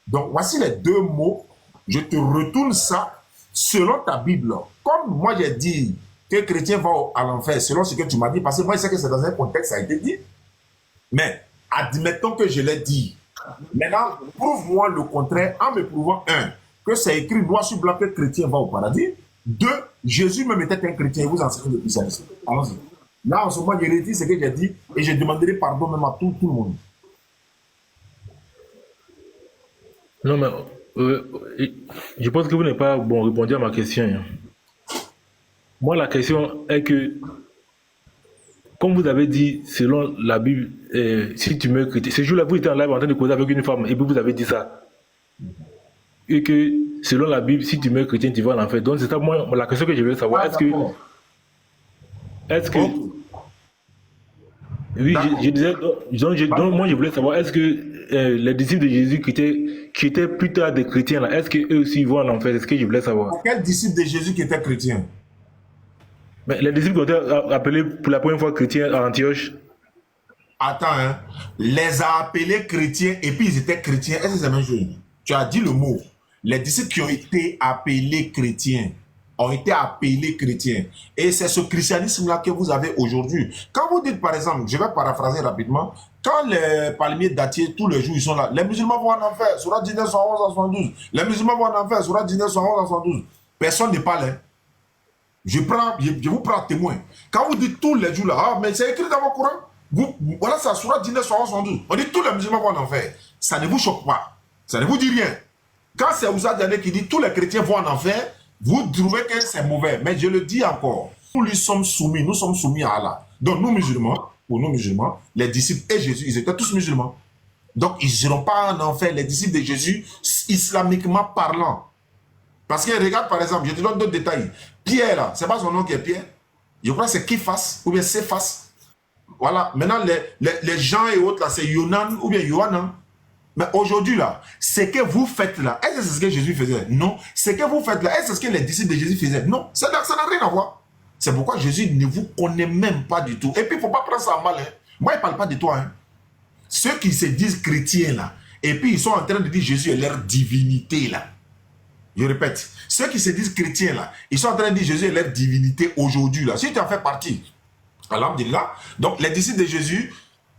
Donc, voici les deux mots. Je te retourne ça selon ta Bible. Comme moi j'ai dit que chrétien va à l'enfer, selon ce que tu m'as dit, parce que moi je sais que c'est dans un contexte, ça a été dit. Mais admettons que je l'ai dit. Maintenant, prouve-moi le contraire en me prouvant, un, que c'est écrit noir sur blanc que chrétien va au paradis. Deux, Jésus même était un chrétien, vous enseignez le christianisme. Allons-y. Là, en ce moment, je retire ce que j'ai dit et je demanderai pardon même à tout le monde. Non, mais je pense que vous n'avez pas répondu à ma question. Hein. Moi, la question est que, comme vous avez dit, selon la Bible, si tu meurs chrétien, ce jour-là, vous étiez en live en train de causer avec une femme et puis vous avez dit ça. et que selon la Bible, si tu meurs chrétien, tu vas en enfer. Donc c'est ça, moi, la question que je voulais savoir. Est-ce que oui, je disais, donc moi je voulais savoir, est-ce que les disciples de Jésus qui étaient plus tard des chrétiens, là, est-ce qu'eux aussi vont en enfer? C'est ce que je voulais savoir. Quels disciples de Jésus qui étaient chrétiens? Mais les disciples qui ont été appelés pour la première fois chrétiens à Antioche. Attends, hein. Les a appelés chrétiens et puis ils étaient chrétiens. Est-ce que c'est la même chose? Tu as dit le mot. Les disciples qui ont été appelés chrétiens ont été appelés chrétiens. Et c'est ce christianisme-là que vous avez aujourd'hui. Quand vous dites, par exemple, je vais paraphraser rapidement, quand les palmiers dattiers, tous les jours, ils sont là, les musulmans vont en enfer, Sourate 19, 111 à 72. Les musulmans vont en enfer, Sourate 19, 111 à 72. Personne ne parle. Hein. Je vous prends témoin. Quand vous dites tous les jours là, ah, mais c'est écrit dans vos Coran. Voilà, ça, Sourate 19, 111, 72. On dit tous les musulmans vont en enfer. Ça ne vous choque pas. Ça ne vous dit rien. Quand c'est Ouza Diané qui dit tous les chrétiens vont en enfer, vous trouvez que c'est mauvais. Mais je le dis encore, nous lui sommes soumis, nous sommes soumis à Allah. Donc nous musulmans, pour nous musulmans, les disciples et Jésus, ils étaient tous musulmans. Donc ils ne seront pas en enfer, les disciples de Jésus, islamiquement parlant. Parce que regarde par exemple, je te donne d'autres détails. Pierre là, c'est pas son nom qui est Pierre. Je crois que c'est Kifas ou bien Cephas. Voilà, maintenant les gens et autres là, c'est Yonan ou bien Yohanan. Mais aujourd'hui, là, ce que vous faites là, est-ce que c'est ce que Jésus faisait? Non. Ce que vous faites là, est-ce que c'est ce que les disciples de Jésus faisaient? Non. Ça n'a rien à voir. C'est pourquoi Jésus ne vous connaît même pas du tout. Et puis, il ne faut pas prendre ça en mal. Hein. Moi, il ne parle pas de toi. Hein. Ceux qui se disent chrétiens là, et puis ils sont en train de dire Jésus est leur divinité là. Je répète, ceux qui se disent chrétiens là, ils sont en train de dire Jésus est leur divinité aujourd'hui là. Si tu en fais partie, alhamdulillah, donc les disciples de Jésus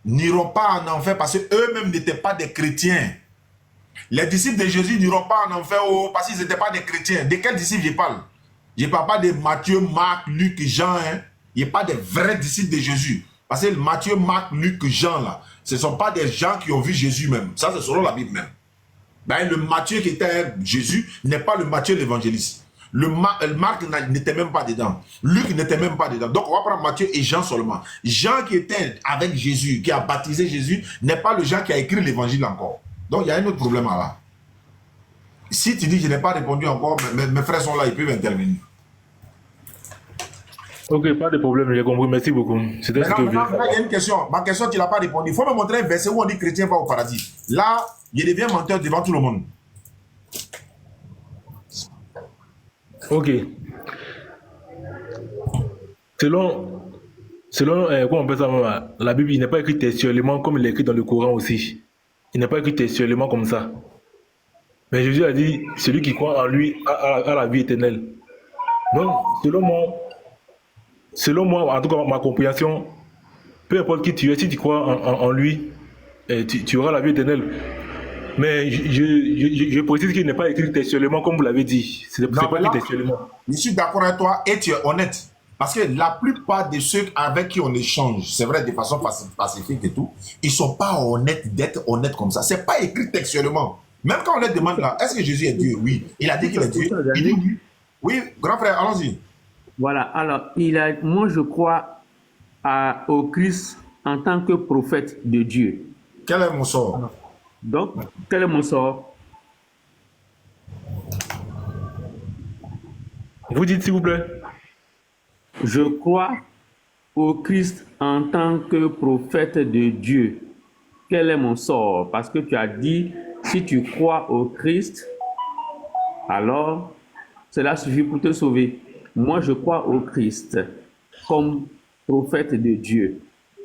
n'iront pas en enfer parce qu'eux-mêmes n'étaient pas des chrétiens. Les disciples de Jésus n'iront pas en enfer parce qu'ils n'étaient pas des chrétiens. De quels disciples je parle? Je ne parle pas de Matthieu, Marc, Luc, Jean. Hein. Il n'y a pas de vrais disciples de Jésus. Parce que Matthieu, Marc, Luc, Jean, là, ce ne sont pas des gens qui ont vu Jésus même. Ça, c'est selon la Bible même. Ben, le Matthieu qui était Jésus n'est pas le Matthieu l'évangéliste. Marc n'était même pas dedans. Luc n'était même pas dedans. Donc, on va prendre Matthieu et Jean seulement. Jean qui était avec Jésus, qui a baptisé Jésus, n'est pas le Jean qui a écrit l'évangile encore. Donc, il y a un autre problème là. Si tu dis que je n'ai pas répondu encore, mes frères sont là, ils peuvent intervenir. Ok, pas de problème, j'ai compris. Merci beaucoup. C'était ce que je voulais savoir. Il y a une question. Ma question, tu ne l'as pas répondu. Il faut me montrer un verset où on dit chrétien va au paradis. Là, je deviens menteur devant tout le monde. Ok. Selon comment on peut ça, la Bible, il n'est pas écrit textuellement comme il est écrit dans le Coran aussi. Il n'est pas écrit textuellement comme ça. Mais Jésus a dit, celui qui croit en lui a la vie éternelle. Donc, selon moi, en tout cas ma compréhension, peu importe qui tu es, si tu crois en lui, tu auras la vie éternelle. Mais je précise qu'il n'est pas écrit textuellement comme vous l'avez dit. C'est pas écrit textuellement. Je suis d'accord avec toi et tu es honnête. Parce que la plupart de ceux avec qui on échange, c'est vrai de façon pacifique et tout, ils ne sont pas honnêtes d'être honnêtes comme ça. Ce n'est pas écrit textuellement. Même quand on leur demande là, est-ce que Jésus est Dieu? Oui. Il a dit qu'il est Dieu. Il dit oui. Oui, grand frère, allons-y. Voilà, alors, moi je crois au Christ en tant que prophète de Dieu. Quel est mon sort? Donc, quel est mon sort? Vous dites s'il vous plaît. Je crois au Christ en tant que prophète de Dieu. Quel est mon sort? Parce que tu as dit, si tu crois au Christ, alors cela suffit pour te sauver. Moi, je crois au Christ comme prophète de Dieu.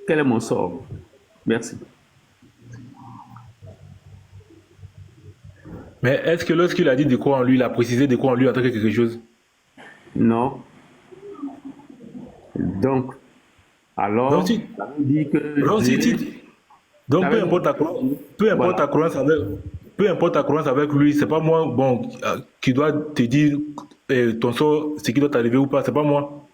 Quel est mon sort? Merci. Mais est-ce que lorsqu'il a dit de croire en lui, il a précisé de croire en lui en tant que quelque chose? Non. Donc, alors, donc, ça veut dire que... Donc, peu importe ta croyance avec lui, c'est pas moi qui dois te dire ton sort, ce qui doit t'arriver ou pas, c'est pas moi.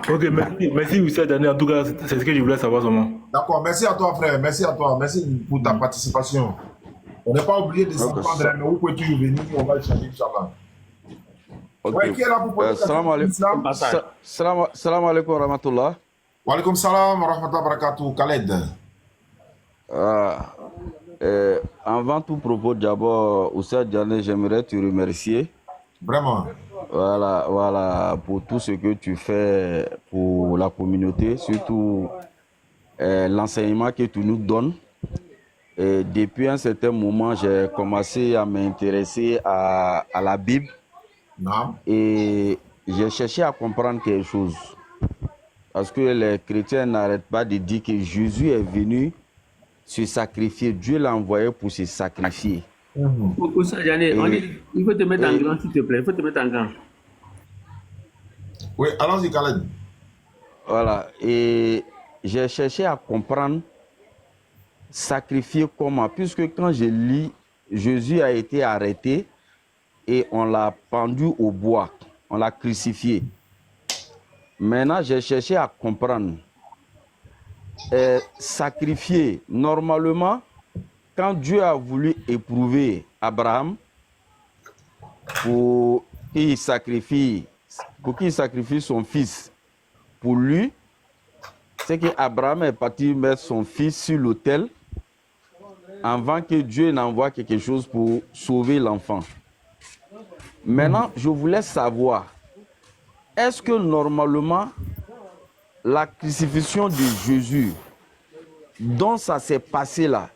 Ok, merci Oussa Diané, en tout cas, c'est ce que je voulais savoir seulement. D'accord, merci à toi frère, merci à toi, merci pour ta participation. On n'est pas obligé de s'entendre, mais vous pouvez toujours venir, on va le changer, Inch'Allah. Okay. Ouais, qui est là pour poser salam alaikum wa rahmatullah. Wa alaikum salam wa rahmatullahi wa barakatuh, Khaled. Avant tout propos, d'abord, Oussa Diané, j'aimerais te remercier. Vraiment. Voilà, pour tout ce que tu fais pour la communauté, surtout l'enseignement que tu nous donnes. Et depuis un certain moment, j'ai commencé à m'intéresser à la Bible. Non. Et j'ai cherché à comprendre quelque chose. Parce que les chrétiens n'arrêtent pas de dire que Jésus est venu se sacrifier. Dieu l'a envoyé pour se sacrifier. Oussa Diané, il faut te mettre en grand, s'il te plaît. Il faut te mettre en grand. Oui, allons-y, Khaled. Voilà. Et j'ai cherché à comprendre sacrifier comment. Puisque quand je lis, Jésus a été arrêté et on l'a pendu au bois. On l'a crucifié. Maintenant, j'ai cherché à comprendre. Sacrifier, normalement, quand Dieu a voulu éprouver Abraham pour qu'il sacrifie son fils pour lui, c'est qu'Abraham est parti mettre son fils sur l'autel avant que Dieu n'envoie quelque chose pour sauver l'enfant. Maintenant, je voulais savoir, est-ce que normalement, la crucifixion de Jésus, dont ça s'est passé là,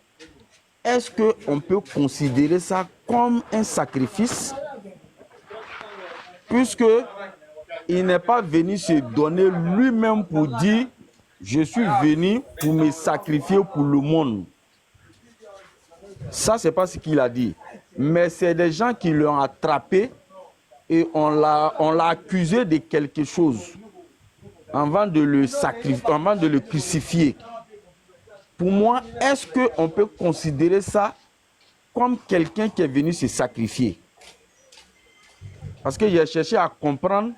est-ce qu'on peut considérer ça comme un sacrifice? Puisqu'il n'est pas venu se donner lui-même pour dire « Je suis venu pour me sacrifier pour le monde ». Ça, ce n'est pas ce qu'il a dit. Mais c'est des gens qui l'ont attrapé et on l'a accusé de quelque chose avant de le crucifier. Pour moi, est-ce qu'on peut considérer ça comme quelqu'un qui est venu se sacrifier? Parce que j'ai cherché à comprendre,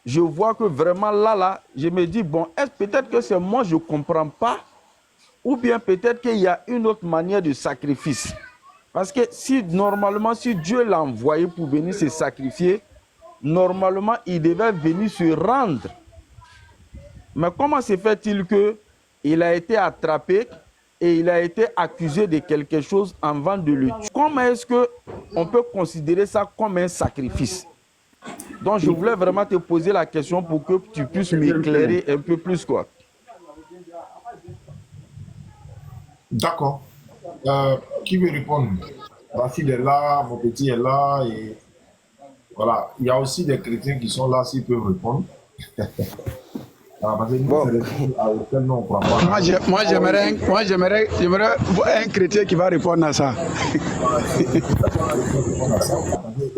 je vois que vraiment là, je me dis, bon, peut-être que c'est moi, je ne comprends pas, ou bien peut-être qu'il y a une autre manière de sacrifice. Parce que normalement, si Dieu l'a envoyé pour venir se sacrifier, normalement, il devait venir se rendre. Mais comment se fait-il qu'il a été attrapé et il a été accusé de quelque chose avant de le tuer? Comment est-ce qu'on peut considérer ça comme un sacrifice? Donc, je voulais vraiment te poser la question pour que tu puisses m'éclairer un peu plus, quoi. D'accord. Qui veut répondre? Rachid est là, mon petit est là. Et voilà. Il y a aussi des chrétiens qui sont là, s'ils peuvent répondre. Parce que nous, moi, j'aimerais un chrétien qui va répondre à ça.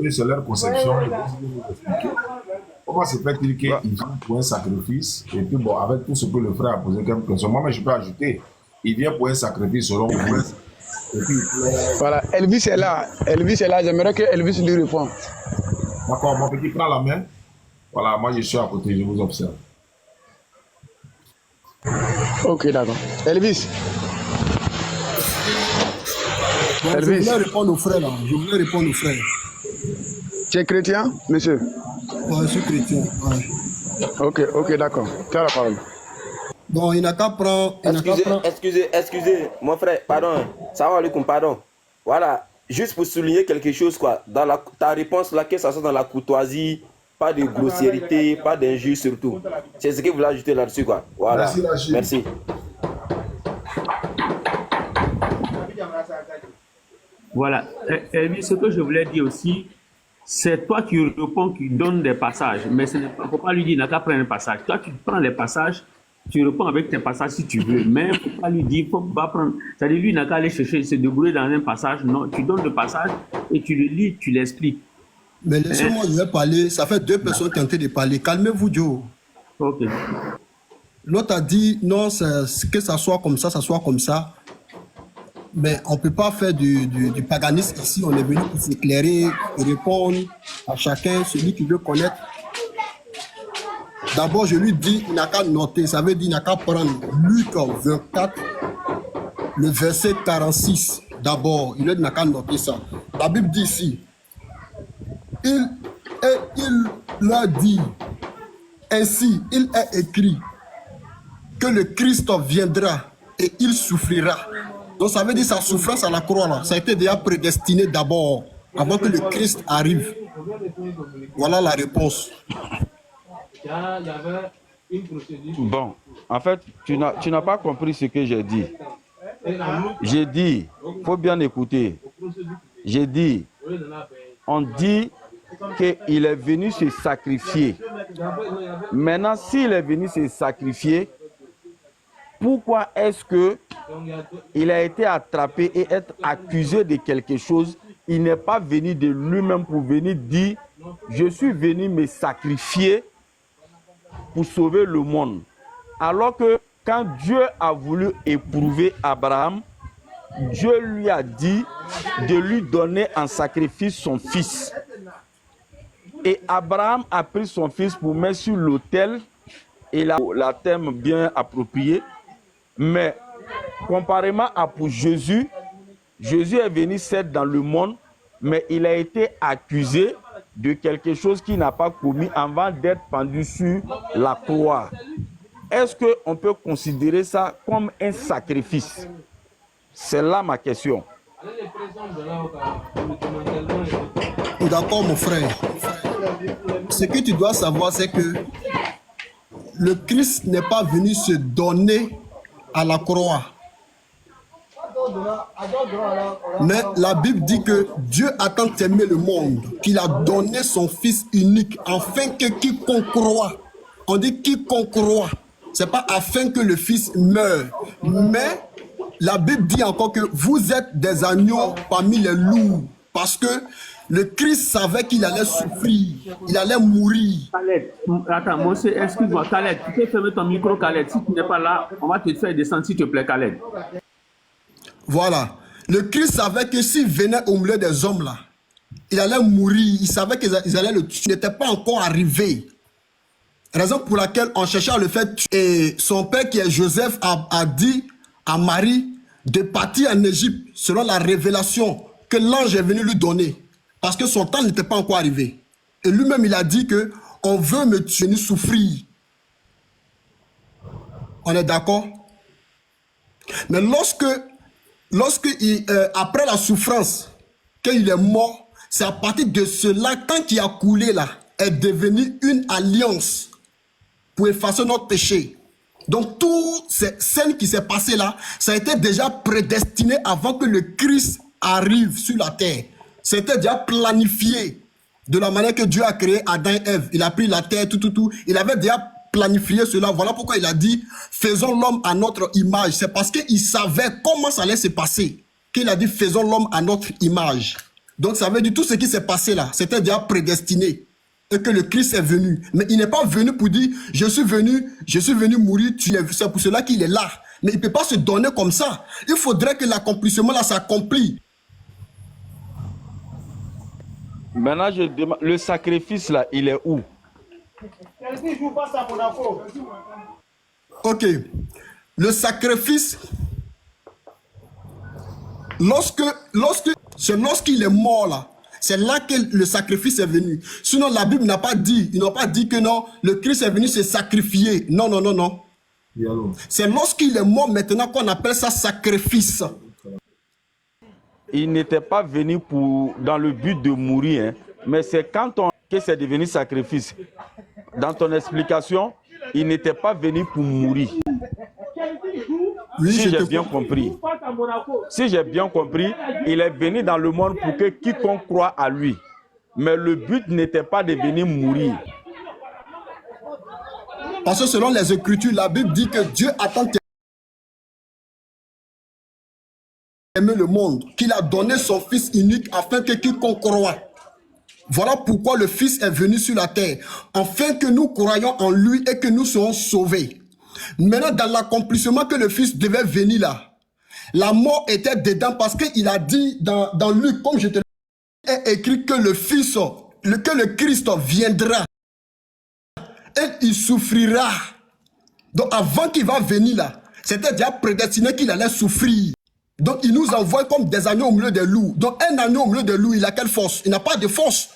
C'est leur conception. Comment se fait-il qu'ils viennent pour un sacrifice et puis bon, avec tout ce que le frère a posé comme question, moi, mais je peux ajouter, il vient pour un sacrifice selon vous. Voilà, Elvis est là, j'aimerais que Elvis lui réponde. D'accord, mon petit prend la main. Voilà, moi je suis à côté, je vous observe. Ok, d'accord. Elvis. Bon, Elvis. Je voulais répondre au frère là. Tu es chrétien, monsieur? Oui, je suis chrétien. Ouais. Ok, d'accord. Tu as la parole. Bon, il n'a qu'à prendre. Excusez, mon frère, pardon. Salam alaikum, pardon. Voilà, juste pour souligner quelque chose, quoi. Dans ta réponse là, que ça soit dans la courtoisie, pas de grossièreté, pas d'injure surtout. C'est ce que vous voulez ajouter là-dessus, quoi. Voilà. Merci. Voilà. Elvis, ce que je voulais dire aussi, c'est toi qui réponds, qui donne des passages. Mais il ne faut pas lui dire, n'a qu'à prendre un passage. Toi, tu prends les passages, tu réponds avec tes passages si tu veux. Mais il ne faut pas lui dire, il faut pas prendre. C'est-à-dire, lui, il n'a qu'à aller chercher, se débrouiller dans un passage. Non, tu donnes le passage et tu le lis, tu l'expliques. Mais laissez-moi, je vais parler. Ça fait deux personnes qui ont tenté de parler. Calmez-vous, Joe. Ok. L'autre a dit, non, que ça soit comme ça, ça soit comme ça. Mais on ne peut pas faire du paganisme ici. On est venu pour s'éclairer, pour répondre à chacun, celui qui veut connaître. D'abord, je lui dis, il n'a qu'à noter. Ça veut dire, il n'a qu'à prendre Luc 24, le verset 46. D'abord, il n'a qu'à noter ça. La Bible dit ici, il leur dit, ainsi, il est écrit, que le Christ viendra et il souffrira. Donc ça veut dire sa souffrance à la croix, là, ça a été déjà prédestiné d'abord, avant que le Christ arrive. Voilà la réponse. Bon, en fait, tu n'as pas compris ce que j'ai dit. J'ai dit, il faut bien écouter. J'ai dit, on dit qu'il est venu se sacrifier. Maintenant, s'il est venu se sacrifier, pourquoi est-ce qu'il a été attrapé et être accusé de quelque chose? Il n'est pas venu de lui-même pour venir dire, je suis venu me sacrifier pour sauver le monde. Alors que quand Dieu a voulu éprouver Abraham, Dieu lui a dit de lui donner en sacrifice son fils. Et Abraham a pris son fils pour mettre sur l'autel, et la terme bien approprié. Mais comparément à pour Jésus, Jésus est venu certes dans le monde, mais il a été accusé de quelque chose qu'il n'a pas commis avant d'être pendu sur la croix. Est-ce qu'on peut considérer ça comme un sacrifice? C'est là ma question. D'accord, mon frère. Ce que tu dois savoir, c'est que le Christ n'est pas venu se donner à la croix. Mais la Bible dit que Dieu a tant aimé le monde qu'il a donné son Fils unique afin que quiconque croit, on dit quiconque croit, c'est pas afin que le Fils meure, mais la Bible dit encore que vous êtes des agneaux parmi les loups, parce que le Christ savait qu'il allait souffrir, il allait mourir. Khaled, attends, moi, excuse-moi, Khaled, tu peux fermer ton micro, Khaled. Si tu n'es pas là, on va te faire descendre, s'il te plaît, Khaled. Voilà. Le Christ savait que s'il venait au milieu des hommes là, il allait mourir. Il savait qu'ils allaient le tuer. Il n'était pas encore arrivé. Raison pour laquelle on cherchait à le faire tuer. Et son père, qui est Joseph, a dit à Marie de partir en Égypte selon la révélation que l'ange est venu lui donner. Parce que son temps n'était pas encore arrivé. Et lui-même, il a dit que on veut me tuer, nous souffrir. On est d'accord? Mais après la souffrance, qu'il est mort, c'est à partir de cela, quand il a coulé là, est devenu une alliance pour effacer notre péché. Donc, toutes ces scènes qui s'est passées là, ça a été déjà prédestiné avant que le Christ arrive sur la terre. C'était déjà planifié de la manière que Dieu a créé Adam et Ève. Il a pris la terre, tout. Il avait déjà planifié cela. Voilà pourquoi il a dit, faisons l'homme à notre image. C'est parce qu'il savait comment ça allait se passer qu'il a dit, faisons l'homme à notre image. Donc, ça veut dire tout ce qui s'est passé là, c'était déjà prédestiné. Et que le Christ est venu. Mais il n'est pas venu pour dire, je suis venu mourir, c'est pour cela qu'il est là. Mais il ne peut pas se donner comme ça. Il faudrait que l'accomplissement là s'accomplit. Maintenant, je demande, le sacrifice là, il est où? Ok. Le sacrifice, lorsqu'il est mort là, c'est là que le sacrifice est venu. Sinon, la Bible n'a pas dit, ils n'ont pas dit que non, le Christ est venu se sacrifier. Non. C'est lorsqu'il est mort maintenant qu'on appelle ça sacrifice. Il n'était pas venu dans le but de mourir, hein, mais c'est que c'est devenu sacrifice. Dans ton explication, il n'était pas venu pour mourir. Oui, si j'ai bien compris. Si j'ai bien compris, il est venu dans le monde pour que quiconque croit à lui. Mais le but n'était pas de venir mourir. Parce que selon les Écritures, la Bible dit que Dieu a tant aimé le monde qu'il a donné son Fils unique afin que quiconque croit. Voilà pourquoi le Fils est venu sur la terre, afin que nous croyions en lui et que nous serons sauvés. Maintenant, dans l'accomplissement que le Fils devait venir là, la mort était dedans parce qu'il a dit dans Luc, comme je te l'ai écrit, que le Fils, que le Christ viendra et il souffrira. Donc avant qu'il va venir là, c'était déjà prédestiné qu'il allait souffrir. Donc il nous envoie comme des agneaux au milieu des loups. Donc un agneau au milieu des loups, il a quelle force? Il n'a pas de force.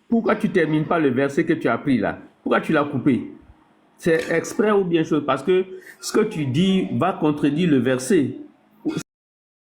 Pourquoi tu ne termines pas le verset que tu as pris là? Pourquoi tu l'as coupé? C'est exprès ou bien chose, parce que ce que tu dis va contredire le verset.